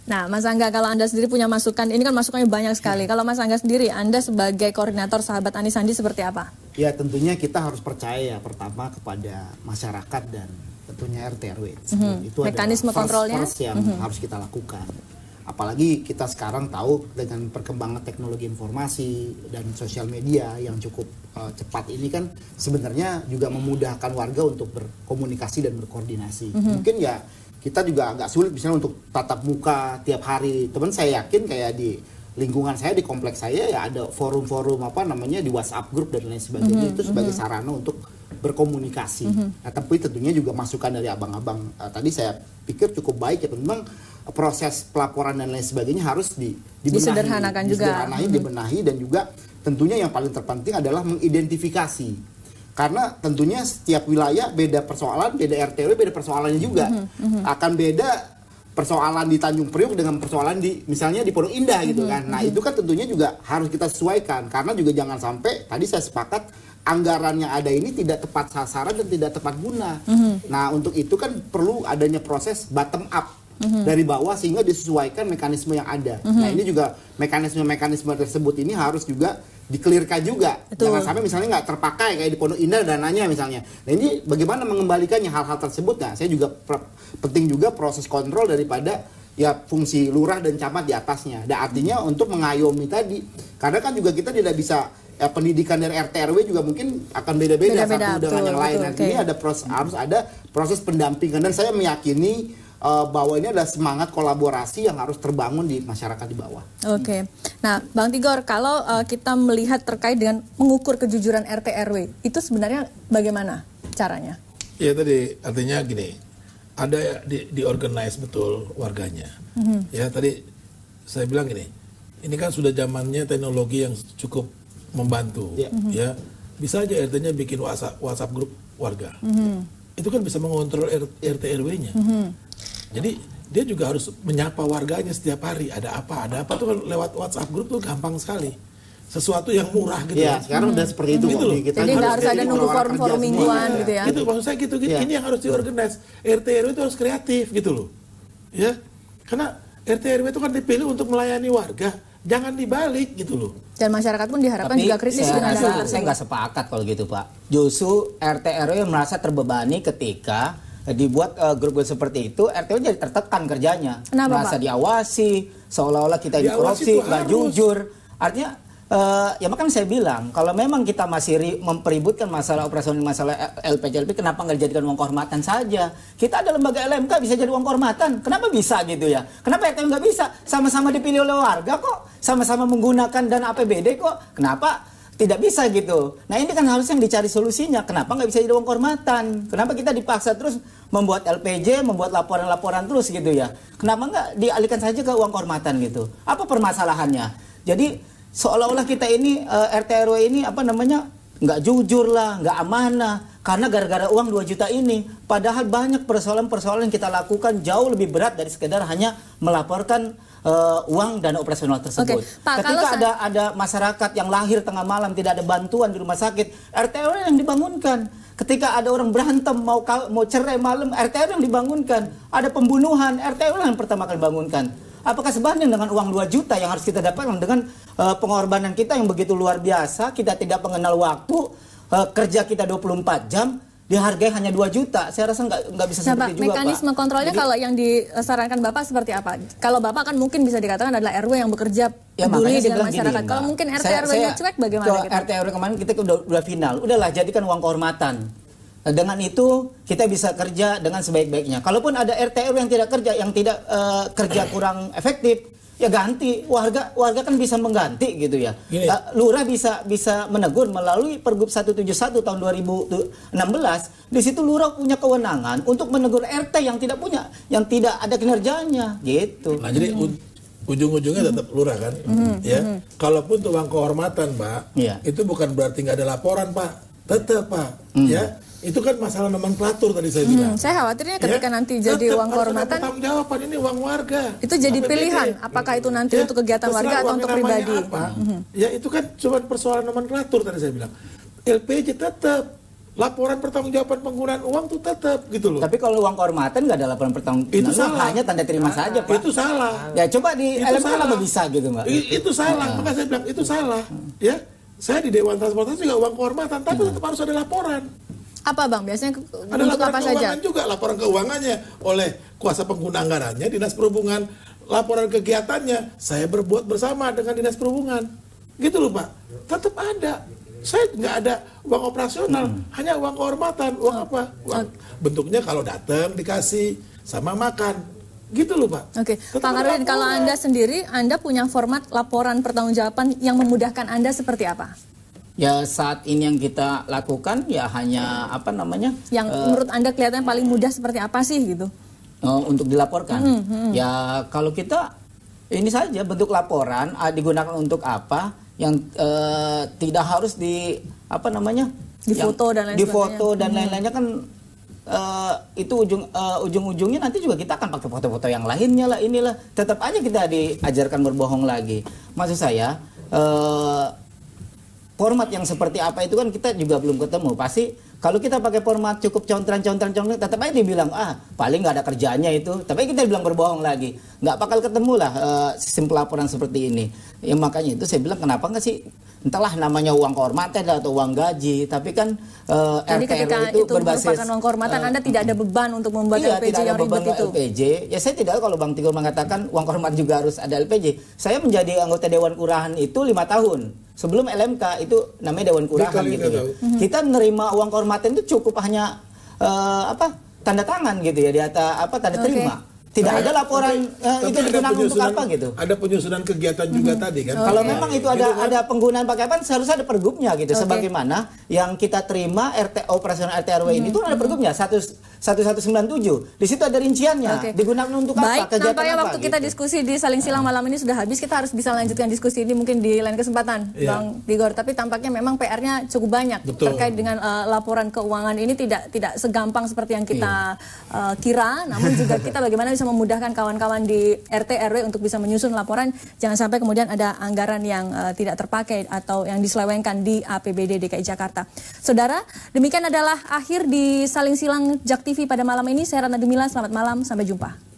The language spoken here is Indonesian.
Nah, Mas Angga, kalau Anda sendiri punya masukan, ini kan masukannya banyak sekali. Kalau Mas Angga sendiri, Anda sebagai koordinator sahabat Anies Sandi seperti apa? Ya tentunya kita harus percaya ya pertama kepada masyarakat dan tentunya RT RW. Itu mekanisme kontrolnya first yang harus kita lakukan. Apalagi kita sekarang tahu dengan perkembangan teknologi informasi dan sosial media yang cukup cepat ini kan sebenarnya juga memudahkan warga untuk berkomunikasi dan berkoordinasi. Mungkin ya kita juga agak sulit misalnya untuk tatap muka tiap hari. Teman saya yakin kayak di lingkungan saya, di kompleks saya ya ada forum-forum apa namanya di WhatsApp grup dan lain sebagainya. Itu sebagai sarana untuk berkomunikasi. Nah, tapi tentunya juga masukan dari abang-abang tadi saya pikir cukup baik ya. Memang proses pelaporan dan lain sebagainya harus disederhanakan juga. Dibenahi dan juga tentunya yang paling terpenting adalah mengidentifikasi. Karena tentunya setiap wilayah beda persoalan, beda RT/RW, beda persoalannya juga. Akan beda persoalan di Tanjung Priok dengan persoalan di misalnya di Pondok Indah gitu kan. Nah, itu kan tentunya juga harus kita sesuaikan karena juga jangan sampai tadi saya sepakat anggaran yang ada ini tidak tepat sasaran dan tidak tepat guna. Nah, untuk itu kan perlu adanya proses bottom up dari bawah sehingga disesuaikan mekanisme yang ada. Nah, ini juga mekanisme tersebut ini harus juga dikelirkan juga. Betul. Jangan sampai misalnya nggak terpakai kayak di Pondok Indah dananya misalnya. Nah, ini bagaimana mengembalikannya hal-hal tersebut. Nah, saya juga penting juga proses kontrol daripada ya fungsi lurah dan camat di atasnya. Dan artinya untuk mengayomi tadi. Karena kan juga kita tidak bisa pendidikan dari RT RW juga mungkin akan beda-beda satu dengan yang lain. Nah, ini ada harus ada proses pendampingan dan saya meyakini bahwa ini adalah semangat kolaborasi yang harus terbangun di masyarakat di bawah. Oke. Nah, Bang Tigor, kalau kita melihat terkait dengan mengukur kejujuran RT RW, itu sebenarnya bagaimana caranya? Ya tadi artinya gini, ada di organize betul warganya. Ya tadi saya bilang gini, ini kan sudah zamannya teknologi yang cukup membantu. Ya bisa aja RT-nya bikin WhatsApp grup warga. Itu kan bisa mengontrol RT RW-nya. Jadi dia juga harus menyapa warganya setiap hari. Ada apa tuh kan lewat WhatsApp grup tuh gampang sekali. Sesuatu yang murah gitu. Ya, sekarang udah seperti itu. Gitu loh. Jadi nggak harus ada nunggu forum-forum mingguan gitu ya. Gitu maksud saya gitu. Ini yang harus diorganize. RT RW itu harus kreatif gitu loh. Ya. Karena RT RW itu kan dipilih untuk melayani warga. Jangan dibalik gitu loh. Dan masyarakat pun diharapkan juga kritis dengan hal saya nggak sepakat kalau gitu Pak. Justru RT RW yang merasa terbebani ketika dibuat grup-grup seperti itu, RT RW jadi tertekan kerjanya. Kenapa, merasa Pak? diawasi, seolah-olah kita dikorupsi, nggak jujur. Artinya ya makanya saya bilang kalau memang kita masih mempeributkan masalah operasional, masalah LPJLP, kenapa nggak dijadikan uang kehormatan saja? Kita ada lembaga LMK bisa jadi uang kehormatan, kenapa bisa gitu ya? Kenapa RT nggak bisa? Sama-sama dipilih oleh warga kok, sama-sama menggunakan dana APBD kok, kenapa tidak bisa gitu? Nah ini kan harusnya yang dicari solusinya. Kenapa nggak bisa jadi uang kehormatan? Kenapa kita dipaksa terus membuat LPJ, membuat laporan-laporan terus gitu ya? Kenapa nggak dialihkan saja ke uang kehormatan gitu? Apa permasalahannya? Jadi seolah-olah kita ini RT RW ini apa namanya nggak jujur lah, nggak amanah karena gara-gara uang 2 juta ini. Padahal banyak persoalan-persoalan yang kita lakukan jauh lebih berat dari sekedar hanya melaporkan uang dana operasional tersebut. Pak, ketika ada masyarakat yang lahir tengah malam tidak ada bantuan di rumah sakit, RT RW yang dibangunkan. Ketika ada orang berantem mau cerai malam, RT RW yang dibangunkan. Ada pembunuhan, RT RW yang pertama kali bangunkan. Apakah sebanding dengan uang 2 juta yang harus kita dapatkan dengan pengorbanan kita yang begitu luar biasa, kita tidak mengenal waktu, kerja kita 24 jam, dihargai hanya 2 juta. Saya rasa nggak bisa seperti juga, mekanisme Pak. kontrolnya. Jadi, kalau yang disarankan Bapak seperti apa? Kalau Bapak kan mungkin bisa dikatakan adalah RW yang bekerja peduli dengan masyarakat. Kalau mungkin RT RW-nya cuek bagaimana? RT RW kemarin kita udah final. Udahlah jadikan uang kehormatan. Dengan itu kita bisa kerja dengan sebaik-baiknya. Kalaupun ada RT RW yang tidak kerja kurang efektif, ya ganti. Warga kan bisa mengganti gitu ya. Lurah bisa menegur melalui Pergub 171 tahun 2016. Di situ lurah punya kewenangan untuk menegur RT yang tidak ada kinerjanya gitu. Nah, jadi ujung-ujungnya tetap lurah kan. Ya. Kalaupun itu uang kehormatan, Pak, itu bukan berarti nggak ada laporan, Pak. Tetap, Pak. Ya. Itu kan masalah nomenklatur tadi saya bilang. Saya khawatirnya ketika nanti jadi uang kehormatan, tanggung jawaban ini uang warga. Itu jadi pilihan, apakah itu nanti untuk kegiatan warga atau untuk pribadi. Ya itu kan cuma persoalan nomenklatur tadi saya bilang. LPJ tetap laporan pertanggungjawaban penggunaan uang tuh tetap gitu loh. Tapi kalau uang kehormatan nggak ada laporan pertanggungjawaban, itu hanya tanda terima saja, Pak. Itu salah. Ya coba di LMK apa bisa gitu, Mbak? Itu salah, maka saya bilang itu salah. Ya, saya di Dewan Transportasi juga uang kehormatan, tapi tetap harus ada laporan. Apa Bang? Biasanya ada untuk laporan apa keuangan saja? juga, laporan keuangannya oleh kuasa pengguna anggarannya, Dinas Perhubungan, laporan kegiatannya, saya berbuat bersama dengan Dinas Perhubungan. Gitu loh Pak, tetap ada. Saya nggak ada uang operasional, hanya uang kehormatan. Uang apa? Uang, bentuknya kalau datang dikasih sama makan, gitu loh Pak. Oke, Pak Kamarudin, kalau Anda sendiri, Anda punya format laporan pertanggungjawaban yang memudahkan Anda seperti apa? Ya saat ini yang kita lakukan ya hanya apa namanya? Yang menurut Anda kelihatannya paling mudah seperti apa sih gitu? Untuk dilaporkan. Ya kalau kita ini saja bentuk laporan digunakan untuk apa? Yang tidak harus di apa namanya difoto dan lain difoto dan lain-lainnya kan itu ujung-ujungnya nanti juga kita akan pakai foto-foto yang lainnya lah, inilah tetap aja kita diajarkan berbohong lagi. Maksud saya format yang seperti apa itu kan kita juga belum ketemu. Pasti kalau kita pakai format cukup contran tetap aja dibilang paling nggak ada kerjanya itu, tapi kita bilang berbohong lagi, nggak bakal ketemu lah sistem pelaporan seperti ini. Ya makanya itu saya bilang kenapa nggak sih, entahlah namanya uang kehormatan atau uang gaji, tapi kan jadi ketika itu berbasis merupakan uang kehormatan, Anda tidak ada beban untuk membuat LPJ tidak yang ada beban ribet itu. LPJ. Ya saya tidak tahu kalau Bang Tigor mengatakan uang kehormatan juga harus ada LPJ. Saya menjadi anggota Dewan Kurahan itu 5 tahun. Sebelum LMK itu namanya Dewan Kurahan gitu ya. Kita menerima uang kehormatan itu cukup hanya tanda tangan gitu ya di atas tanda terima. Tidak ada laporan itu digunakan untuk apa gitu. Ada penyusunan kegiatan juga tadi kan. Kalau memang itu ada penggunaan pakai apa, seharusnya ada pergubnya gitu. Sebagaimana yang kita terima operasional RT/RW ini itu ada pergubnya 1197. Di situ ada rinciannya. Digunakan untuk apa? Kegiatan nampaknya waktu kita diskusi di Saling Silang malam ini sudah habis. Kita harus bisa lanjutkan diskusi ini mungkin di lain kesempatan, Bang Tigor. Tapi tampaknya memang PR-nya cukup banyak terkait dengan laporan keuangan ini tidak segampang seperti yang kita kira. Namun juga kita bagaimana bisa memudahkan kawan-kawan di RT/RW untuk bisa menyusun laporan, jangan sampai kemudian ada anggaran yang tidak terpakai atau yang diselewengkan di APBD DKI Jakarta. Saudara, demikian adalah akhir di Saling Silang Jak TV pada malam ini. Saya Ratna Dumila, selamat malam, sampai jumpa.